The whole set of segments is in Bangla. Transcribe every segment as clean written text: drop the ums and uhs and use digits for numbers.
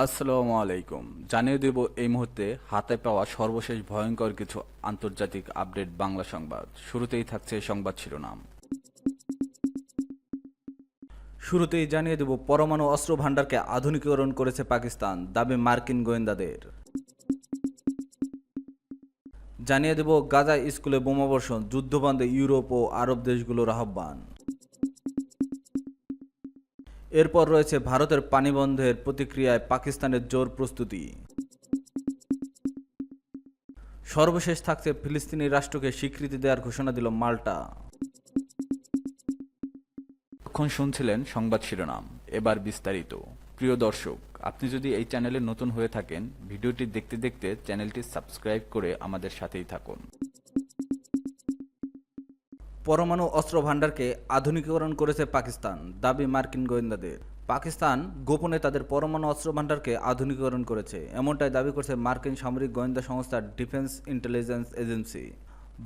আসসালামু আলাইকুম। জানিয়ে দেব এই মুহূর্তে হাতে পাওয়া সর্বশেষ ভয়ঙ্কর কিছু আন্তর্জাতিক আপডেট বাংলা সংবাদ। শুরুতেই থাকছে সংবাদ শিরোনাম। শুরুতেই জানিয়ে দেব পরমাণু অস্ত্র ভান্ডারকে আধুনিকীকরণ করেছে পাকিস্তান, দাবি মার্কিন গোয়েন্দাদের। জানিয়ে দেব গাজা স্কুলে বোমাবর্ষণ, যুদ্ধবন্ধে ইউরোপ ও আরব দেশগুলোর আহ্বান। এরপর রয়েছে ভারতের পানি বন্ধের প্রতিক্রিয়ায় পাকিস্তানের জোর প্রস্তুতি। সর্বশেষ থাকছে ফিলিস্তিনি রাষ্ট্রকে স্বীকৃতি দেওয়ার ঘোষণা দিল মাল্টা। এখন শুনছিলেন সংবাদ শিরোনাম, এবার বিস্তারিত। প্রিয় দর্শক, আপনি যদি এই চ্যানেলে নতুন হয়ে থাকেন, ভিডিওটি দেখতে দেখতে চ্যানেলটি সাবস্ক্রাইব করে আমাদের সাথেই থাকুন। পরমাণু অস্ত্র ভান্ডারকে আধুনিকীকরণ করেছে পাকিস্তান, দাবি মার্কিন গোয়েন্দাদের। পাকিস্তান গোপনে তাদের পরমাণু অস্ত্র ভান্ডারকে আধুনিকীকরণ করেছে, এমনটাই দাবি করছে মার্কিন সামরিক গোয়েন্দা সংস্থা ডিফেন্স ইন্টেলিজেন্স এজেন্সি।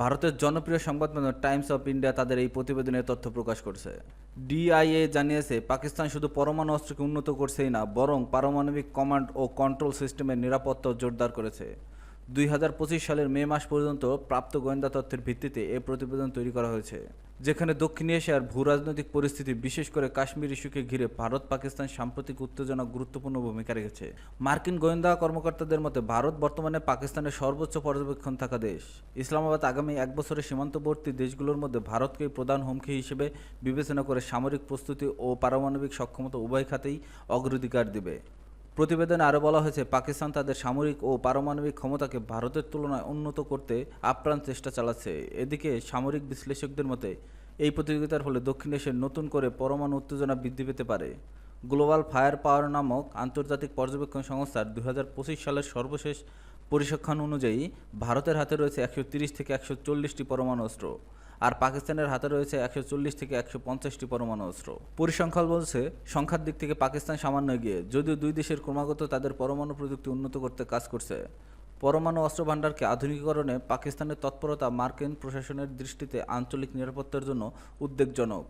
ভারতের জনপ্রিয় সংবাদমাধ্যম টাইমস অফ ইন্ডিয়া তাদের এই প্রতিবেদনে তথ্য প্রকাশ করছে। ডিআইএ জানিয়েছে পাকিস্তান শুধু পরমাণু অস্ত্রকে উন্নত করছেই না, বরং পারমাণবিক কমান্ড ও কন্ট্রোল সিস্টেমের নিরাপত্তাও জোরদার করেছে। 2025 সালের মে মাস পর্যন্ত প্রাপ্ত গোয়েন্দা তথ্যের ভিত্তিতে এ প্রতিবেদন তৈরি করা হয়েছে, যেখানে দক্ষিণ এশিয়ার ভূরাজনৈতিক পরিস্থিতি, বিশেষ করে কাশ্মীর ইস্যুকে ঘিরে ভারত পাকিস্তান সাম্প্রতিক উত্তেজনা গুরুত্বপূর্ণ ভূমিকা রেখেছে। মার্কিন গোয়েন্দা কর্মকর্তাদের মতে ভারত বর্তমানে পাকিস্তানের সর্বোচ্চ পর্যবেক্ষণ থাকা দেশ। ইসলামাবাদ আগামী এক বছরে সীমান্তবর্তী দেশগুলোর মধ্যে ভারতকেই প্রধান হুমকি হিসেবে বিবেচনা করে সামরিক প্রস্তুতি ও পারমাণবিক সক্ষমতা উভয় খাতেই অগ্রাধিকার দেবে। প্রতিবেদনে আরও বলা হয়েছে পাকিস্তান তাদের সামরিক ও পারমাণবিক ক্ষমতাকে ভারতের তুলনায় উন্নত করতে আপ্রাণ চেষ্টা চালাচ্ছে। এদিকে সামরিক বিশ্লেষকদের মতে এই প্রতিযোগিতার ফলে দক্ষিণ এশিয়ায় নতুন করে পরমাণু উত্তেজনা বৃদ্ধি পেতে পারে। গ্লোবাল ফায়ার পাওয়ার নামক আন্তর্জাতিক পর্যবেক্ষণ সংস্থার 2025 সালের সর্বশেষ পরিসংখ্যান অনুযায়ী ভারতের হাতে রয়েছে 130 থেকে 140টি পরমাণু অস্ত্র, আর পাকিস্তানের হাতে রয়েছে 140 থেকে 150টি পরমাণু অস্ত্র। পরিসংখ্যান বলছে সংখ্যার দিক থেকে পাকিস্তান সামান্য এগিয়ে, যদিও দুই দেশের ক্রমাগত তাদের পরমাণু প্রযুক্তি উন্নত করতে কাজ করছে। পরমাণু অস্ত্র ভান্ডারকে আধুনিকীকরণে পাকিস্তানের তৎপরতা মার্কিন প্রশাসনের দৃষ্টিতে আঞ্চলিক নিরাপত্তার জন্য উদ্বেগজনক।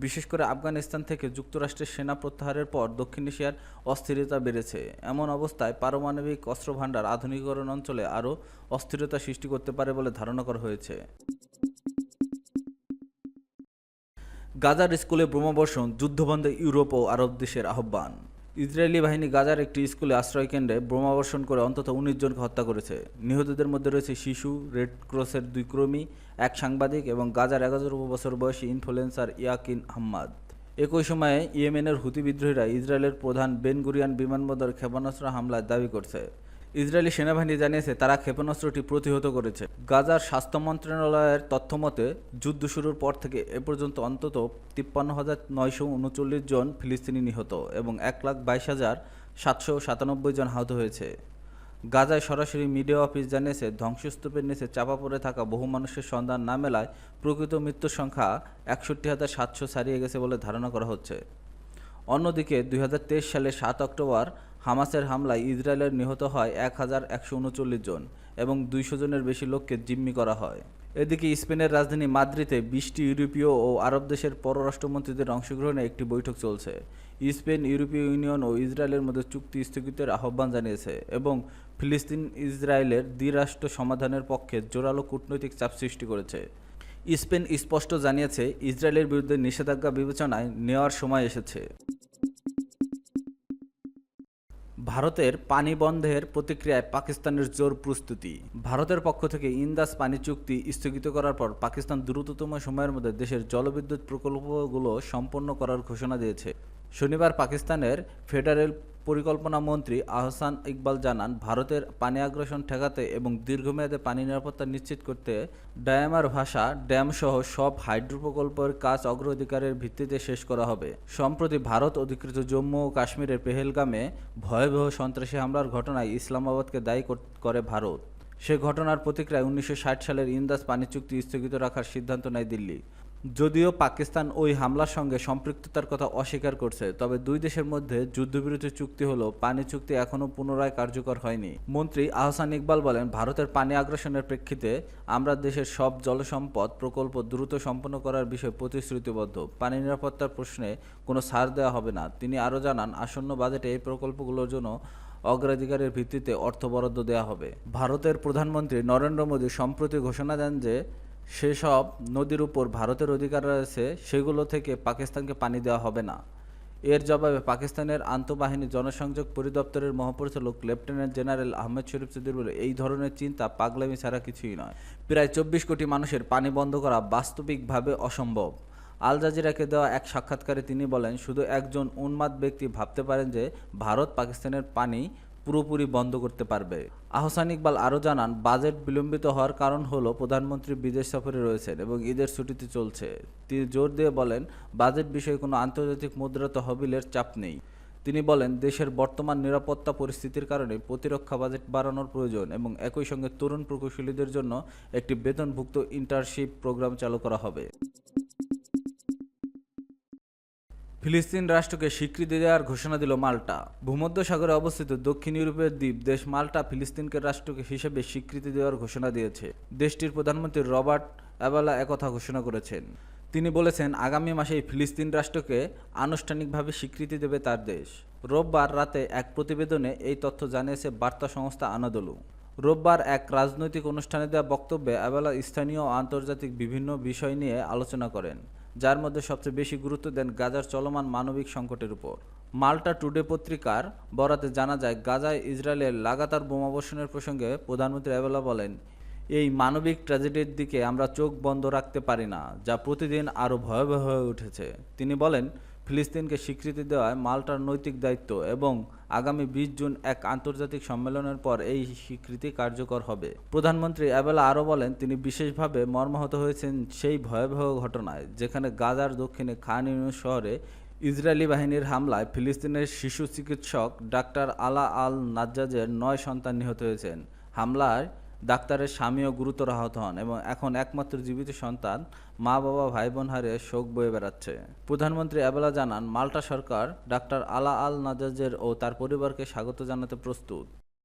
বিশেষ করে আফগানিস্তান থেকে যুক্তরাষ্ট্রের সেনা প্রত্যাহারের পর দক্ষিণ এশিয়ার অস্থিরতা বেড়েছে। এমন অবস্থায় পারমাণবিক অস্ত্র ভান্ডার আধুনিকীকরণ অঞ্চলে আরও অস্থিরতা সৃষ্টি করতে পারে বলে ধারণা করা হয়েছে। গাজার স্কুলে বোমাবর্ষণ, যুদ্ধবন্ধে ইউরোপ ও আরব দেশের আহ্বান। ইসরায়েলি বাহিনী গাজার একটি স্কুলে আশ্রয়কেন্দ্রে বোমাবর্ষণ করে অন্তত 19 জনকে হত্যা করেছে। নিহতদের মধ্যে রয়েছে শিশু, রেড ক্রসের 2 কর্মী, এক সাংবাদিক এবং গাজার 11 বছর বয়সী ইনফ্লুয়েন্সার ইয়াকিন আহমাদ। একই সময়ে ইয়েমেনের হুতি বিদ্রোহীরা ইসরায়েলের প্রধান বেন গুরিয়ান বিমানবন্দর ক্ষেপণাস্ত্র হামলার দাবি করছে। ইসরায়েলি সেনাবাহিনী জানিয়েছে তারা ক্ষেপণাস্ত্রটি প্রতিহত করেছে। গাজার স্বাস্থ্য মন্ত্রণালয়ের তথ্যমতে যুদ্ধ শুরুর পর থেকে এ পর্যন্ত অন্তত 53,939 জন ফিলিস্তিনি নিহত এবং 1,22,797 জন আহত হয়েছে। গাজায় সরাসরি মিডিয়া অফিস জানিয়েছে ধ্বংসস্তূপের নিচে চাপা পড়ে থাকা বহু মানুষের সন্ধান না মেলায় প্রকৃত মৃত্যুর সংখ্যা 61,700 ছাড়িয়ে গেছে বলে ধারণা করা হচ্ছে। অন্যদিকে 2023 সালের 7 অক্টোবর হামাসের হামলায় ইসরায়েলের নিহত হয় 1,139 জন এবং 200 জনের বেশি লোককে জিম্মি করা হয়। এদিকে স্পেনের রাজধানী মাদ্রিদে 20টি ইউরোপীয় ও আরব দেশের পররাষ্ট্রমন্ত্রীদের অংশগ্রহণে একটি বৈঠক চলছে। স্পেন ইউরোপীয় ইউনিয়ন ও ইসরায়েলের মধ্যে চুক্তি স্থগিতের আহ্বান জানিয়েছে এবং ফিলিস্তিন ইসরায়েলের দ্বিরাষ্ট্র সমাধানের পক্ষে জোরালো কূটনৈতিক চাপ সৃষ্টি করেছে। স্পেন স্পষ্ট জানিয়েছে ইসরায়েলের বিরুদ্ধে নিষেধাজ্ঞা বিবেচনায় নেওয়ার সময় এসেছে। ভারতের পানি বন্ধের প্রতিক্রিয়ায় পাকিস্তানের জোর প্রস্তুতি। ভারতের পক্ষ থেকে ইন্দাস পানি চুক্তি স্থগিত করার পর পাকিস্তান দ্রুততম সময়ের মধ্যে দেশের জলবিদ্যুৎ প্রকল্পগুলো সম্পন্ন করার ঘোষণা দিয়েছে। শনিবার পাকিস্তানের ফেডারেল পরিকল্পনা মন্ত্রী আহসান ইকবাল জানান, ভারতের পানি আগ্রাসন ঠেকাতে এবং দীর্ঘমেয়াদে পানি নিরাপত্তা নিশ্চিত করতে ডায়ামার ভাষা ড্যামসহ সব হাইড্রো প্রকল্পের কাজ অগ্রাধিকারের ভিত্তিতে শেষ করা হবে। সম্প্রতি ভারত অধিকৃত জম্মু ও কাশ্মীরের পেহেলগামে ভয়াবহ সন্ত্রাসী হামলার ঘটনায় ইসলামাবাদকে দায়ী করে ভারত। সে ঘটনার প্রতিক্রিয়ায় 1960 সালের ইন্দাস পানি চুক্তি স্থগিত রাখার সিদ্ধান্ত নেয় দিল্লি। যদিও পাকিস্তান ওই হামলার সঙ্গে সম্পৃক্ততার কথা অস্বীকার করছে, তবে দুই দেশের মধ্যে যুদ্ধবিরতি চুক্তি হলেও পানি চুক্তি এখনও পুনরায় কার্যকর হয়নি। মন্ত্রী আহসান ইকবাল বলেন, ভারতের পানি আগ্রাসনের প্রেক্ষিতে আমরা দেশের সব জলসম্পদ প্রকল্প দ্রুত সম্পন্ন করার বিষয়ে প্রতিশ্রুতিবদ্ধ। পানি নিরাপত্তার প্রশ্নে কোনো ছাড় দেওয়া হবে না। তিনি আরও জানান, আসন্ন বাজেটে এই প্রকল্পগুলোর জন্য অগ্রাধিকারের ভিত্তিতে অর্থ বরাদ্দ দেওয়া হবে। ভারতের প্রধানমন্ত্রী নরেন্দ্র মোদী সম্প্রতি ঘোষণা দেন যে সেসব নদীর উপর ভারতের অধিকার রয়েছে সেগুলো থেকে পাকিস্তানকে পানি দেওয়া হবে না। এর জবাবে পাকিস্তানের আন্তঃবাহিনী জনসংযোগ পরিদপ্তরের মহাপরিচালক লেফটেন্যান্ট জেনারেল আহমেদ শরীফ চৌধুরী বলে, এই ধরনের চিন্তা পাগলামি ছাড়া কিছুই নয়। প্রায় 24 কোটি মানুষের পানি বন্ধ করা বাস্তবিকভাবে অসম্ভব। আল জাজিরাকে দেওয়া এক সাক্ষাৎকারে তিনি বলেন, শুধু একজন উন্মাদ ব্যক্তি ভাবতে পারেন যে ভারত পাকিস্তানের পানি পুরোপুরি বন্ধ করতে পারবে। আহসান ইকবাল আরও জানান, বাজেট বিলম্বিত হওয়ার কারণ হলো প্রধানমন্ত্রী বিদেশ সফরে রয়েছেন এবং ঈদের ছুটিতে চলছে। তিনি জোর দিয়ে বলেন, বাজেট বিষয়ে কোনো আন্তর্জাতিক মুদ্রা তহবিলের চাপ নেই। তিনি বলেন, দেশের বর্তমান নিরাপত্তা পরিস্থিতির কারণে প্রতিরক্ষা বাজেট বাড়ানোর প্রয়োজন এবং একই সঙ্গে তরুণ প্রকৌশলীদের জন্য একটি বেতনভুক্ত ইন্টার্নশিপ প্রোগ্রাম চালু করা হবে। ফিলিস্তিন রাষ্ট্রকে স্বীকৃতি দেওয়ার ঘোষণা দিল মাল্টা। ভূমধ্যসাগরে অবস্থিত দক্ষিণ ইউরোপের দ্বীপ দেশ মাল্টা ফিলিস্তিনকে রাষ্ট্রকে হিসেবে স্বীকৃতি দেওয়ার ঘোষণা দিয়েছে। দেশটির প্রধানমন্ত্রী রবার্ট অ্যাবালা একথা ঘোষণা করেছেন। তিনি বলেছেন, আগামী মাসেই ফিলিস্তিন রাষ্ট্রকে আনুষ্ঠানিকভাবে স্বীকৃতি দেবে তার দেশ। রোববার রাতে এক প্রতিবেদনে এই তথ্য জানিয়েছে বার্তা সংস্থা আনাদোলু। রোববার এক রাজনৈতিক অনুষ্ঠানে দেওয়া বক্তব্যে অ্যাবালা স্থানীয় ও আন্তর্জাতিক বিভিন্ন বিষয় নিয়ে আলোচনা করেন, যার মধ্যে সবচেয়ে বেশি গুরুত্ব দেন গাজার চলমান মানবিক সংকটের উপর। মাল্টা টুডে পত্রিকার বরাতে জানা যায়, গাজায় ইসরায়েলের লাগাতার বোমাবর্ষণের প্রসঙ্গে প্রধানমন্ত্রী অ্যাবালা বলেন, এই মানবিক ট্র্যাজেডির দিকে আমরা চোখ বন্ধ রাখতে পারি না, যা প্রতিদিন আরও ভয়াবহ হয়ে উঠেছে। তিনি বলেন, ফিলিস্তিনকে স্বীকৃতি দেওয়ায় মাল্টার নৈতিক দায়িত্ব এবং আগামী 20 জুন এক আন্তর্জাতিক সম্মেলনের পর এই স্বীকৃতি কার্যকর হবে। প্রধানমন্ত্রী অ্যাবেলা আরও বলেন, তিনি বিশেষভাবে মর্মাহত হয়েছেন সেই ভয়াবহ ঘটনায় যেখানে গাজার দক্ষিণে খান ইউনুস শহরে ইসরায়েলি বাহিনীর হামলায় ফিলিস্তিনের শিশু চিকিৎসক ডাক্তার আলা আল নাজ্জাজের 9 সন্তান নিহত হয়েছেন। হামলায় ডাক্তারের স্বামীও গুরুতর আহত হন এবং এখন একমাত্র জীবিত সন্তান মা বাবা ভাই বোন হারিয়ে শোক বয়ে বেড়াচ্ছে। প্রধানমন্ত্রী অ্যাবেলা জানান, মাল্টা সরকার ডাক্তার আলা আল নাজ্জাজের ও তার পরিবারকে স্বাগত জানাতে প্রস্তুত।